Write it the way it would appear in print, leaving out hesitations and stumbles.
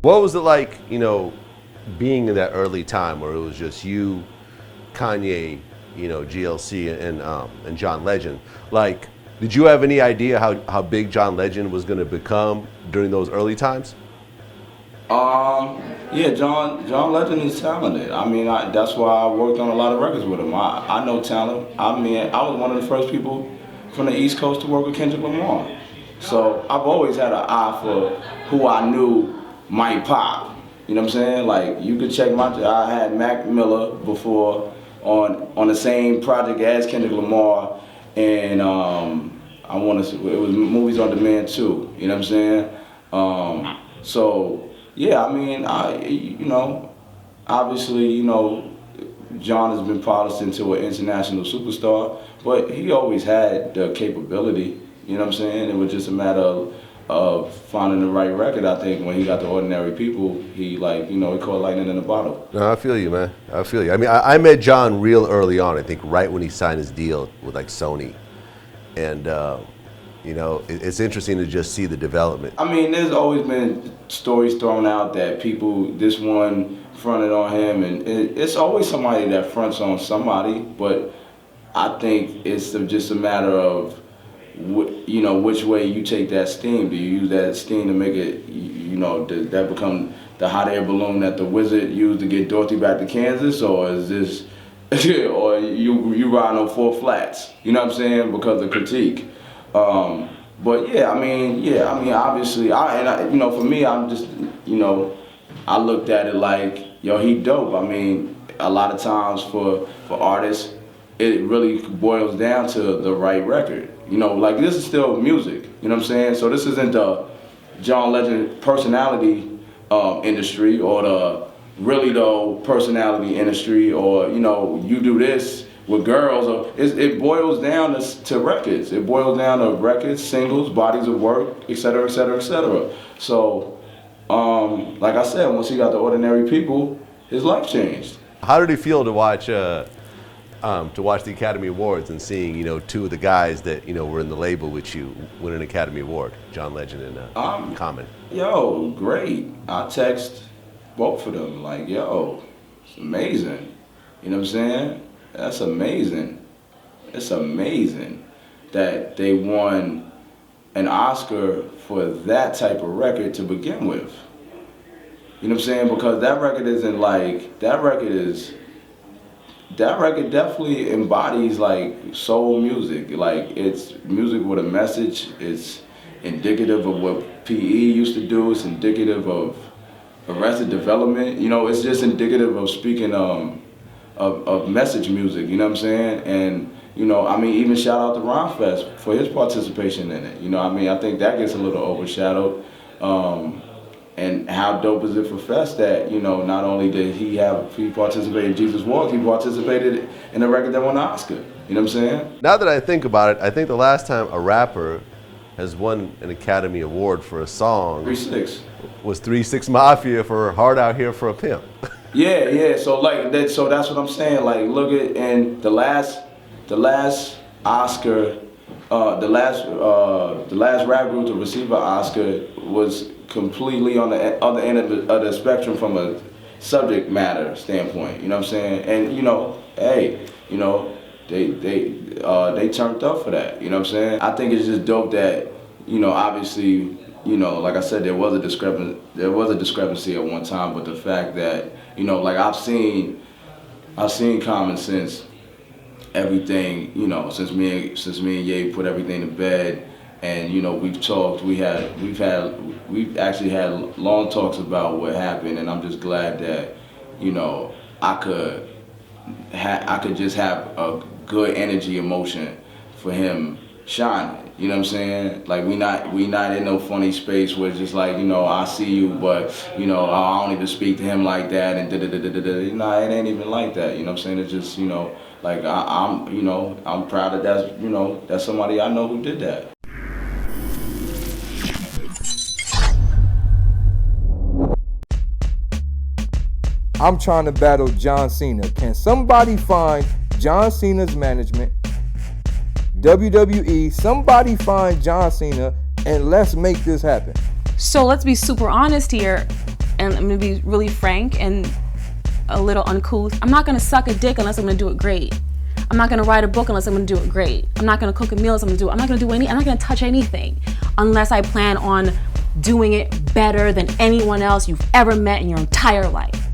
What was it like, being in that early time where it was just you, Kanye, GLC, and John Legend? Like, did you have any idea how big John Legend was going to become during those early times? Yeah, John Legend is talented. I mean, that's why I worked on a lot of records with him. I know talent. I mean, I was one of the first people from the East Coast to work with Kendrick Lamar. So I've always had an eye for who I knew might pop. You know what I'm saying? Like, you could check I had Mac Miller before on the same project as Kendrick Lamar, and I want to. It was Movies on Demand too. You know what I'm saying? So. Yeah, I mean, obviously, John has been polished into an international superstar, but he always had the capability, you know what I'm saying? It was just a matter of finding the right record. I think when he got to Ordinary People, he caught lightning in a bottle. No, I feel you, man. I feel you. I mean, I met John real early on, I think right when he signed his deal with Sony. And, it's interesting to just see the development. I mean, there's always been stories thrown out that this one fronted on him, and it's always somebody that fronts on somebody, but I think it's just a matter of, which way you take that steam. Do you use that steam to make it, does that become the hot air balloon that the wizard used to get Dorothy back to Kansas, or is this, or you riding on four flats, you know what I'm saying, because of critique. But I mean, obviously, for me, I'm just, I looked at it like, he dope. I mean, a lot of times for artists, it really boils down to the right record. Like, this is still music, you know what I'm saying? So this isn't the John Legend personality industry, or the really though personality industry, or, you do this with girls, or it boils down to records. It boils down to records, singles, bodies of work, et cetera, et cetera, et cetera. So, like I said, once he got to Ordinary People, his life changed. How did it feel to watch the Academy Awards and seeing, two of the guys that, were in the label with you win an Academy Award, John Legend and Common? Yo, great. I text both of them like, yo, it's amazing. You know what I'm saying? That's amazing. It's amazing that they won an Oscar for that type of record to begin with. You know what I'm saying? Because that record isn't like, that record definitely embodies like soul music. Like, it's music with a message. It's indicative of what PE used to do. It's indicative of Arrested Development. It's just indicative of speaking of message music, you know what I'm saying? And, even shout out to Ron Fest for his participation in it. I think that gets a little overshadowed. And how dope is it for Fest that, not only did he participate in Jesus Walks, he participated in a record that won an Oscar. You know what I'm saying? Now that I think about it, I think the last time a rapper has won an Academy Award for a song 3 6 was 3 6 Mafia for Hard Out Here for a Pimp. Yeah. So like that. So that's what I'm saying. Like, look at, and the last Oscar, the last rap group to receive an Oscar was completely on the other end of the spectrum from a subject matter standpoint. You know what I'm saying? And hey, they turned up for that. You know what I'm saying? I think it's just dope that obviously. Like I said, there was a discrepancy at one time, but the fact that, like I've seen Common since everything, since me and Ye put everything to bed, and we've talked, we've actually had long talks about what happened, and I'm just glad that, I could just have a good energy emotion for him shining. You know what I'm saying? Like, we not in no funny space where it's just like, I see you, but, I don't even speak to him like that, and Nah, it ain't even like that. You know what I'm saying? It's just, like I'm proud that that's somebody I know who did that. I'm trying to battle John Cena. Can somebody find John Cena's management? WWE, somebody find John Cena and let's make this happen. So let's be super honest here. and I'm gonna be really frank and a little uncouth. I'm not gonna suck a dick unless I'm gonna do it great. I'm not gonna write a book unless I'm gonna do it great. I'm not gonna cook a meal unless I'm not gonna touch anything unless I plan on doing it better than anyone else you've ever met in your entire life.